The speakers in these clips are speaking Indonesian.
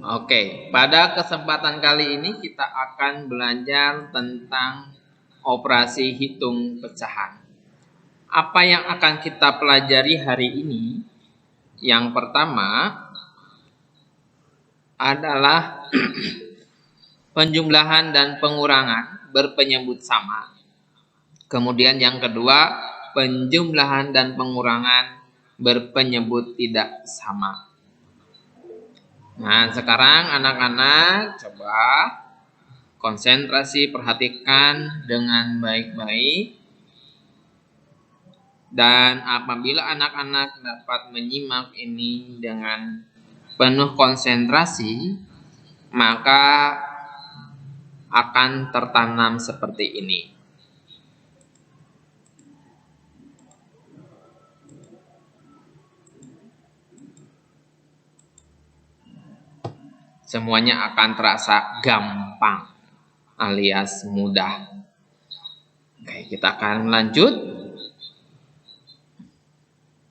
Oke, pada kesempatan kali ini kita akan belajar tentang operasi hitung pecahan. Apa yang akan kita pelajari hari ini? Yang pertama adalah penjumlahan dan pengurangan berpenyebut sama. Kemudian yang kedua, penjumlahan dan pengurangan berpenyebut tidak sama. Nah, sekarang anak-anak coba konsentrasi, perhatikan dengan baik-baik. Dan apabila anak-anak dapat menyimak ini dengan penuh konsentrasi, maka akan tertanam seperti ini. Semuanya akan terasa gampang alias mudah. Oke, kita akan lanjut.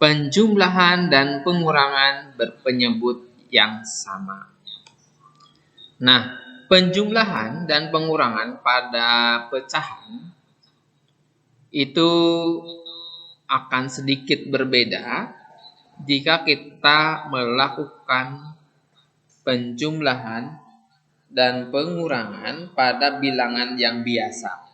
Penjumlahan dan pengurangan berpenyebut yang sama. Nah, penjumlahan dan pengurangan pada pecahan itu akan sedikit berbeda jika kita melakukan penjumlahan dan pengurangan pada bilangan yang biasa.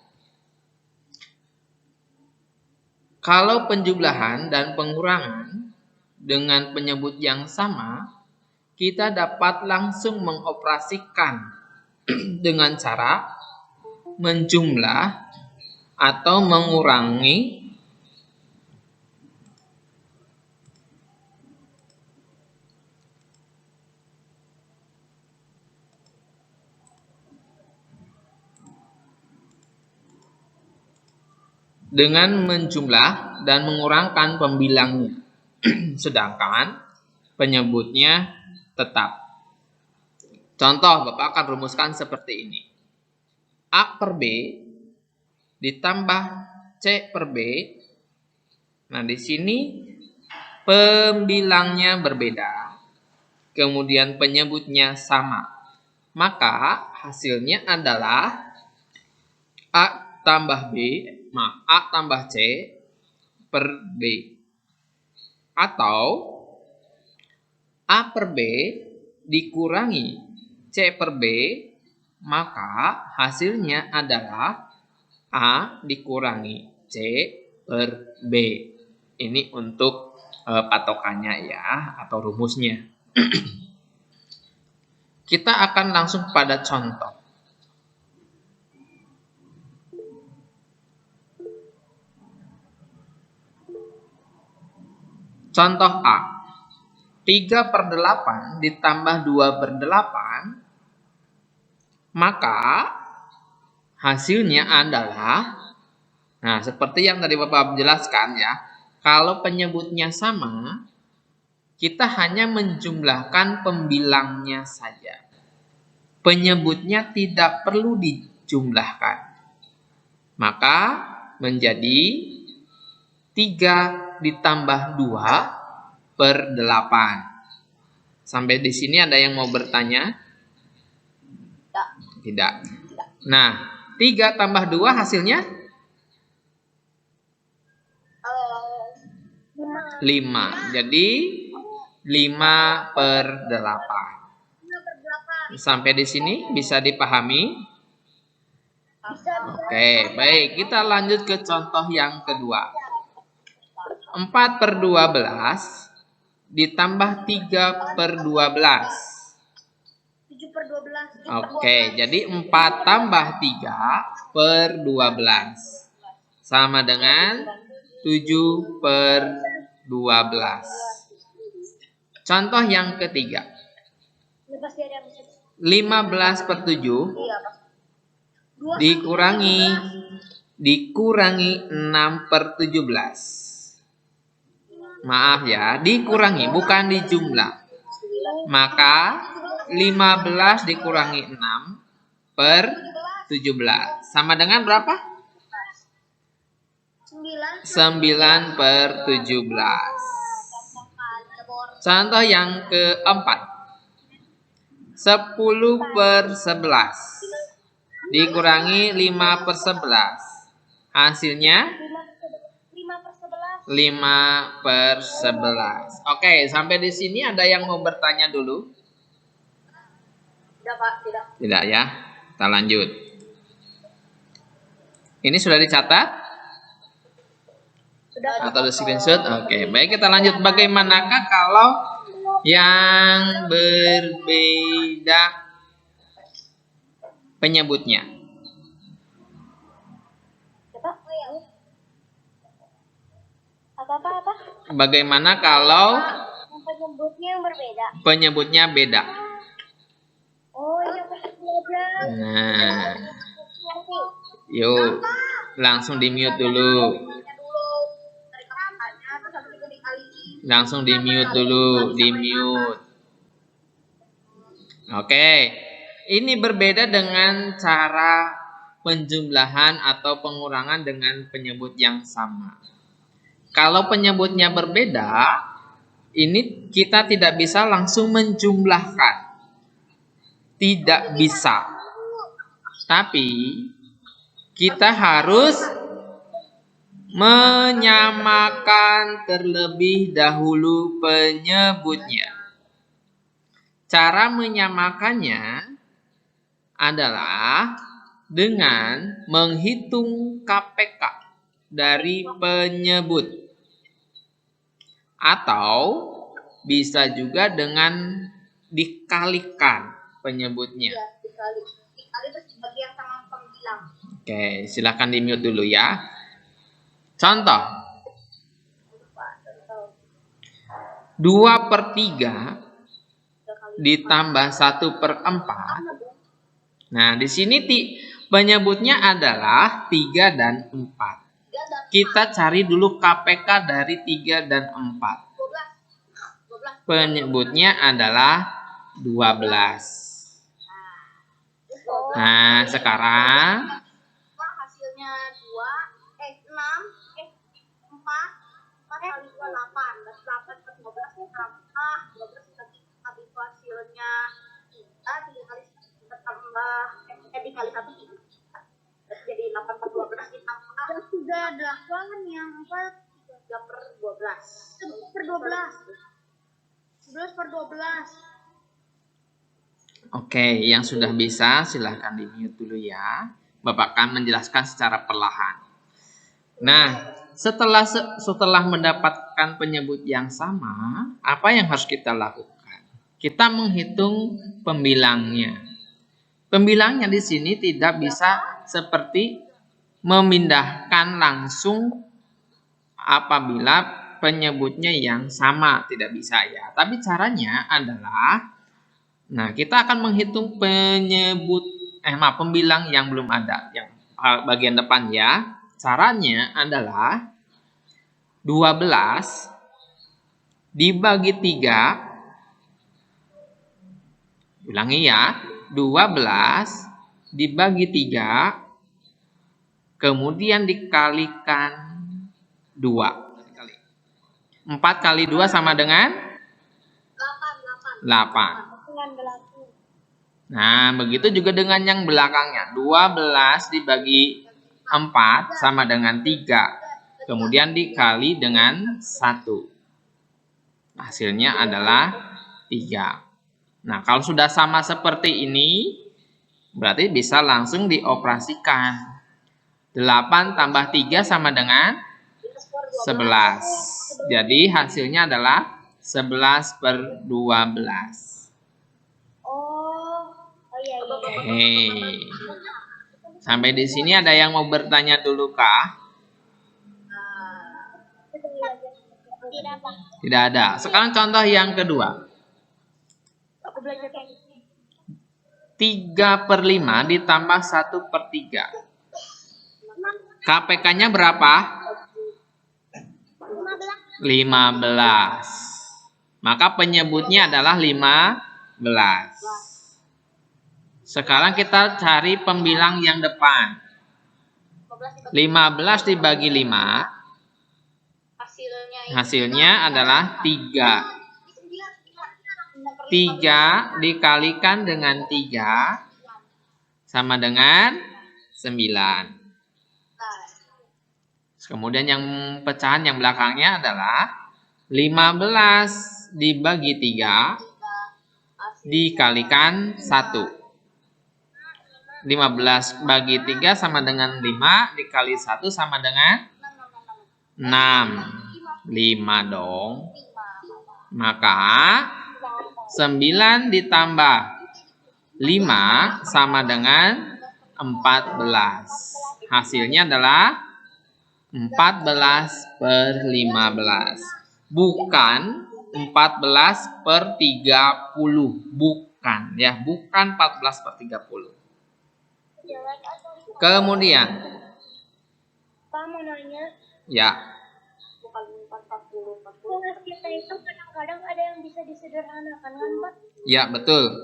Kalau penjumlahan dan pengurangan dengan penyebut yang sama, kita dapat langsung mengoperasikan dengan cara menjumlah atau mengurangi dengan menjumlah dan mengurangkan pembilangnya. Sedangkan penyebutnya tetap. Contoh, Bapak akan rumuskan seperti ini. A per B ditambah C per B. Nah, di sini pembilangnya berbeda. Kemudian penyebutnya sama. Maka hasilnya adalah A tambah C per B. Atau A per B dikurangi C per B, maka hasilnya adalah A dikurangi C per B. Ini untuk patokannya ya, atau rumusnya. Kita akan langsung pada contoh. Contoh A, 3 per 8 ditambah 2 per 8, maka hasilnya adalah, nah seperti yang tadi Bapak jelaskan ya, kalau penyebutnya sama, kita hanya menjumlahkan pembilangnya saja. Penyebutnya tidak perlu dijumlahkan. Maka menjadi 3 ditambah 2 per 8. Sampai di sini ada yang mau bertanya? Tidak. Nah, 3 tambah 2 hasilnya? 5. Jadi 5 per 8. Sampai di sini bisa dipahami? Oke, baik. Kita lanjut ke contoh yang kedua. 4 per 12 ditambah 3 per 12. 7 per 12. Oke, jadi 4 tambah 3 per 12. Sama dengan 7 per 12. Contoh yang ketiga. 15 per 7 dikurangi 6 per 17. Maaf ya, dikurangi bukan dijumlah. Maka 15 dikurangi 6 per 17 sama dengan berapa? 9 per 17. Contoh yang keempat. 10/11 dikurangi 5/11. Hasilnya 5/11. Oke, sampai di sini ada yang mau bertanya dulu? Tidak, Pak. Tidak. Tidak ya. Kita lanjut. Ini sudah dicatat? Sudah. Atau di screenshot? Oke, baik, kita lanjut. Bagaimanakah kalau yang berbeda penyebutnya? Apa? Bagaimana kalau Penyebutnya yang berbeda. penyebutnya beda? Oh, yang berbeda. Nah, yuk langsung di mute dulu. Langsung di mute dulu, di mute. Oke, ini berbeda dengan cara penjumlahan atau pengurangan dengan penyebut yang sama. Kalau penyebutnya berbeda, ini kita tidak bisa langsung menjumlahkan. Tidak bisa. Tapi kita harus menyamakan terlebih dahulu penyebutnya. Cara menyamakannya adalah dengan menghitung KPK dari penyebut. Atau bisa juga dengan dikalikan penyebutnya. Iya, dikali. Dikali terus dibagi yang sama pembilang. Oke, silakan di mute dulu ya. Contoh. 2/3 ditambah 1/4. Nah, di sini penyebutnya adalah 3 dan 4. Kita cari dulu KPK dari 3 dan 4. Penyebutnya adalah 12. Nah, sekarang Hasilnya 6, 4 kali 2, 8. 8 per 12 ditambah 12 kali hasilnya 3 kali 1 ditambah dikali 1 3. Jadi 8 per 12 ditambah 3 8 yang 4 3 per 12. 11 per 12. 11 per 12. Oke, yang sudah bisa silahkan di mute dulu ya. Bapak akan menjelaskan secara perlahan. Nah, setelah mendapatkan penyebut yang sama, apa yang harus kita lakukan? Kita menghitung pembilangnya. Pembilangnya di sini tidak bisa seperti memindahkan langsung apabila penyebutnya yang sama, tidak bisa ya. Tapi caranya adalah, nah, kita akan menghitung pembilang yang belum ada, yang bagian depan ya. Caranya adalah 12 dibagi 3. Ulangi ya, 12 dibagi 3, kemudian dikalikan 2. 4 kali 2 sama dengan 8. Nah, begitu juga dengan yang belakangnya. 12 dibagi 4 sama dengan 3. Kemudian dikali dengan 1. Hasilnya adalah 3. Nah, kalau sudah sama seperti ini, berarti bisa langsung dioperasikan. 8 tambah 3 sama dengan 11. Jadi hasilnya adalah 11 per 12. Iya. Oke. Sampai di sini ada yang mau bertanya dulu kah? Tidak ada. Sekarang contoh yang kedua. 3/5 ditambah 1/3. KPK-nya berapa? 15. Maka penyebutnya adalah 15. Sekarang kita cari pembilang yang depan. 15 dibagi 5. Hasilnya adalah 3. 3 dikalikan dengan 3 sama dengan 9. Kemudian yang pecahan yang belakangnya adalah 15 dibagi 3 dikalikan 1. 15 bagi 3 sama dengan 5 dikali 1 sama dengan 6. 5 dong. Maka 9 ditambah 5 sama dengan 14. Hasilnya adalah 14 per 15. Bukan 14 per 30. Bukan ya, bukan 14 per 30. Kemudian. Pak mau nanya. Ya. Kita itu kadang-kadang ada yang bisa disederhanakan kan Pak? Ya, betul.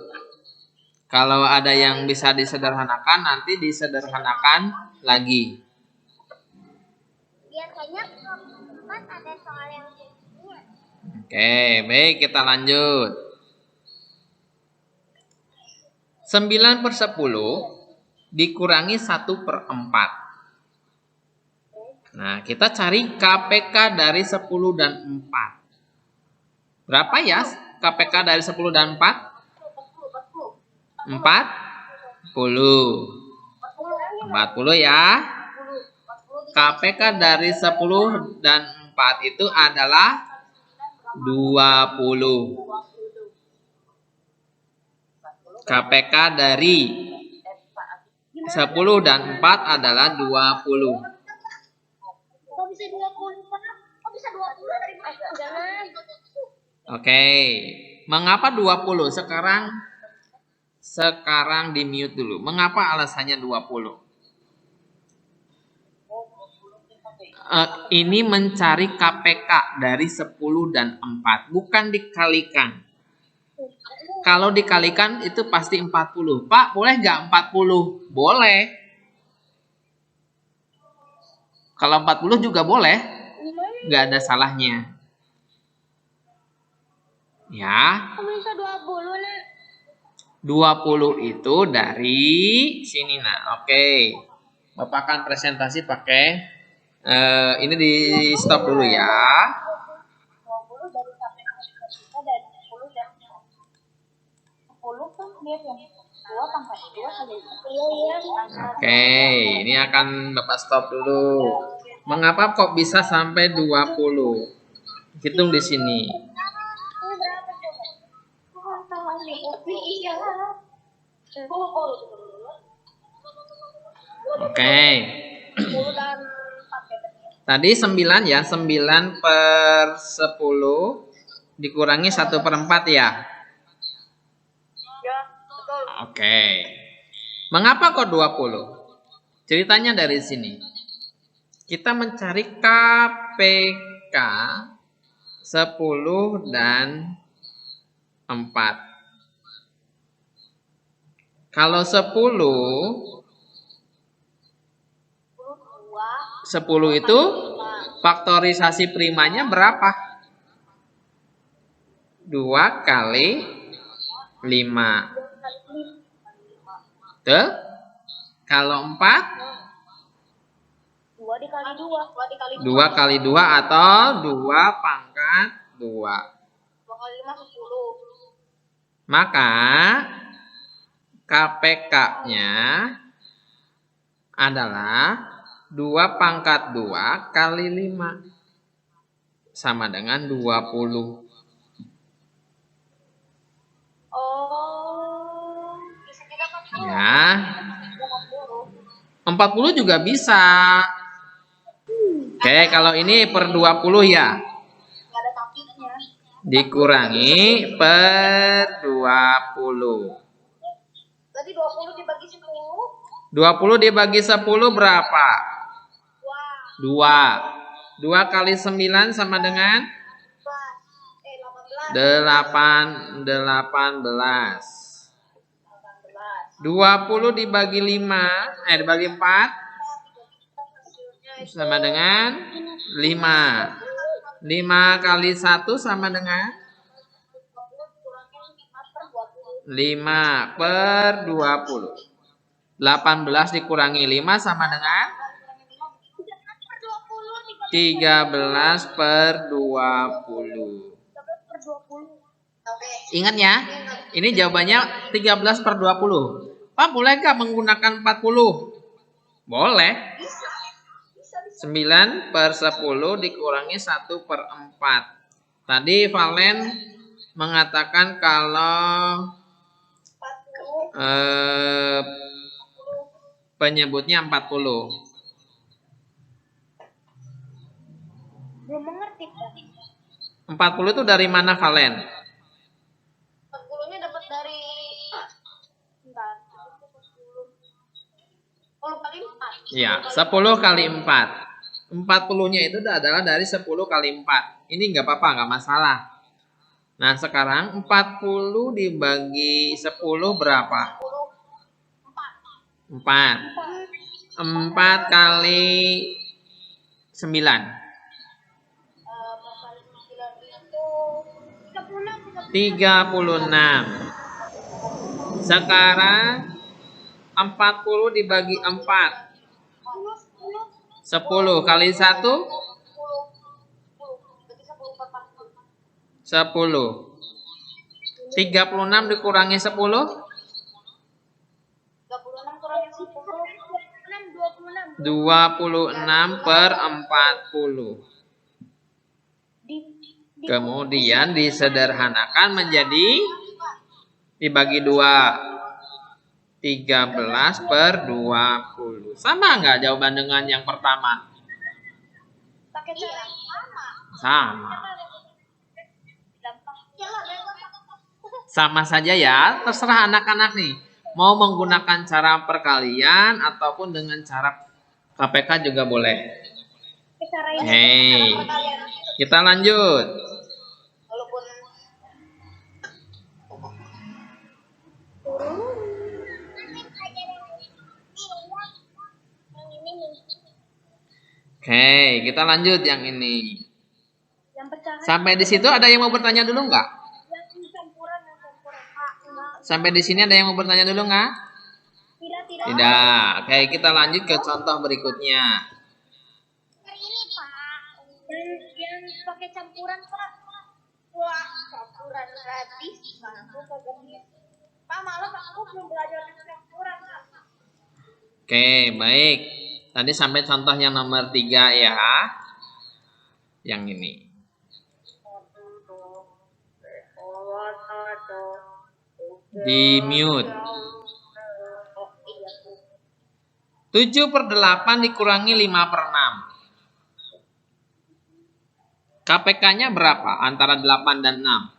Kalau ada yang bisa disederhanakan, nanti disederhanakan lagi. Biasanya kan ada soal yang ini. Oke, baik, kita lanjut. 9 per 10 dikurangi 1 per 4. Nah, kita cari KPK dari 10 dan 4. Berapa ya KPK dari 10 dan 4? 40 ya. KPK dari 10 dan 4 itu adalah 20. KPK dari 10 dan 4 adalah 20. Kok bisa 20 Pak? Kok bisa 20 dari jangan. Oke. Mengapa 20? Sekarang di mute dulu. Mengapa alasannya 20? Ini mencari KPK dari 10 dan 4. Bukan dikalikan. Kalau dikalikan itu pasti 40. Pak, boleh nggak 40? Boleh. Kalau 40 juga boleh. Nggak ada salahnya. Ya. Kok bisa 20 Nek? 20 itu dari sini nah. Oke. Bapak akan presentasi pakai ini di stop dulu ya. 20 dari KPK kita dari 10 dan 10 kan dia yang 2 pangkat 2 kali. Iya. Oke, ini akan Bapak stop dulu. Mengapa kok bisa sampai 20? Hitung di sini. Oke. Tadi 9 ya, 9 per 10 dikurangi 1 per 4 ya. Ya, betul. Oke. Mengapa kok 20? Ceritanya dari sini. Kita mencari KPK 10 dan 4. Kalau 10 itu faktorisasi primanya berapa? 2 kali 5. Betul? Kalau 4? 2 dikali 2. 2 kali 2 atau 2 pangkat 2. 2 kali 5 10. Maka KPK-nya adalah 2 pangkat 2 kali 5. Sama dengan 20. Oh, bisa juga kan? Ya. 40 juga bisa. Oke, kalau ini per 20 ya. Enggak ada tapinya. Dikurangi per 20. Berarti 20 dibagi 10. 20 dibagi 10 berapa? 2. 2 kali 9 sama dengan 18. 18. 18. 20 dibagi 5, dibagi 4 sama dengan 5. 5 kali 1 sama dengan 5/20. 18 dikurangi 5 sama dengan 13/20. Ingat ya, ini jawabannya 13/20. Pak, bolehkah menggunakan 40? Boleh. 9/10 dikurangi 1/4. Tadi Valen mengatakan kalau penyebutnya 40. Belum mengerti, Pak. 40 itu dari mana, Valen? 40-nya dapat dari 10 kali 4. Ya, 10 kali 4. 40-nya itu adalah dari 10 kali 4. Ini nggak apa-apa, nggak masalah. Nah, sekarang 40 dibagi 10 berapa? 4. 4 kali 9. 36. Sekarang 40 dibagi 4. 10 kali 1? 10. 36 dikurangi 10? 26/40. Kemudian disederhanakan menjadi dibagi 2. 13/20. Sama nggak jawaban dengan yang pertama? Sama. Sama saja ya, terserah anak-anak nih. Mau menggunakan cara perkalian ataupun dengan cara KPK juga boleh. Hei, kita lanjut. Oke, kita lanjut yang ini. Sampai di situ ada yang mau bertanya dulu nggak? Sampai di sini ada yang mau bertanya dulu nggak? Tidak. Oke, kita lanjut ke contoh berikutnya. Ini Pak, yang pakai campuran Pak. Wah, campuran gratis. Pak, malah aku belum belajar campuran Pak. Oke, baik. Tadi sampai contoh yang nomor 3 ya. Yang ini. Di mute. 7/8 dikurangi 5/6. KPK-nya berapa antara 8 dan 6?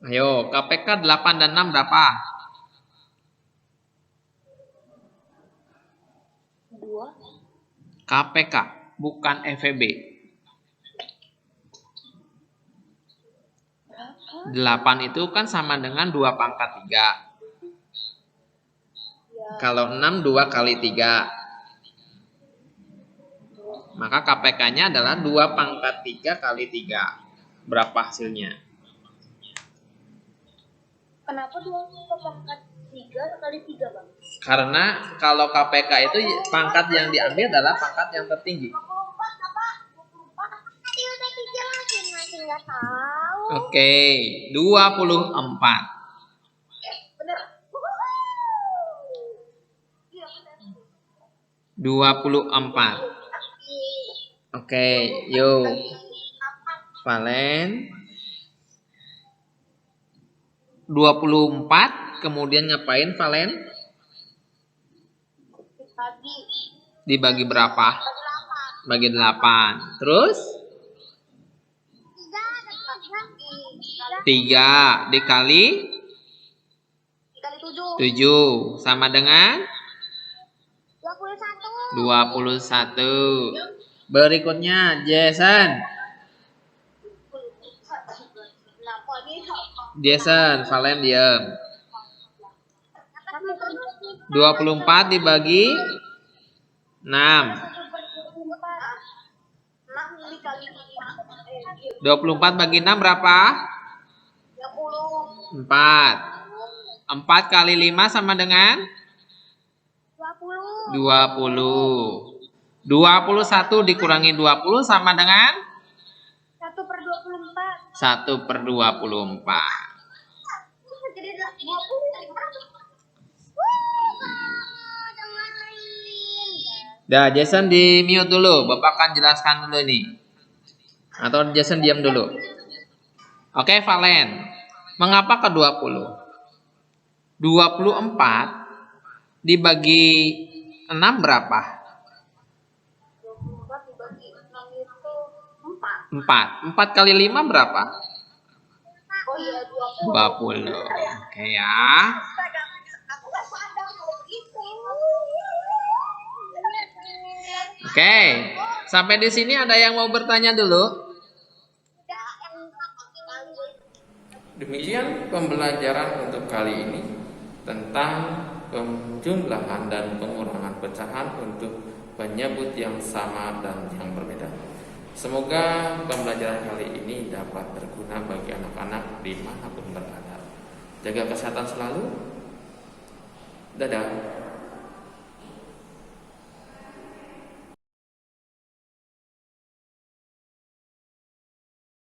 Ayo, KPK 8 dan 6 berapa? 2. KPK, bukan FEB. 8 itu kan sama dengan 2/3. Kalau 6, 2 kali 3. Maka KPK-nya adalah 2/3 kali 3. Berapa hasilnya? Kenapa 2/3 kali 3, Bang? Karena kalau KPK itu pangkat yang diambil adalah pangkat yang tertinggi. 24, masih nggak tahu. Oke, 24. Bener. 24. Oke, yuk. Valen. 24, kemudian ngapain Valen? Dibagi berapa? Bagi 8. Terus? 3 dikali 7 sama dengan 21. Berikutnya Jason. Valen diam. 24 dibagi 6. 6 dikali 24 bagi 6 berapa? 30. 4. 4 kali 5 sama dengan 20. 20. 21 dikurangi 20 sama dengan 1/24. 1/24. Jadi 20. Dah, Jason di mute dulu. Bapak akan jelaskan dulu nih. Atau Jason diam dulu. Oke, Valen. Mengapa ke 20? 24 dibagi 6 berapa? 24 dibagi 6 itu 4. 4. 4 kali 5 berapa? Oh iya, 20. 20. Oke ya. Aku gak sadar kalau begitu. Oke. Sampai di sini ada yang mau bertanya dulu? Demikian pembelajaran untuk kali ini tentang penjumlahan dan pengurangan pecahan untuk penyebut yang sama dan yang berbeda. Semoga pembelajaran kali ini dapat berguna bagi anak-anak dimanapun berada. Jaga kesehatan selalu. Dadah.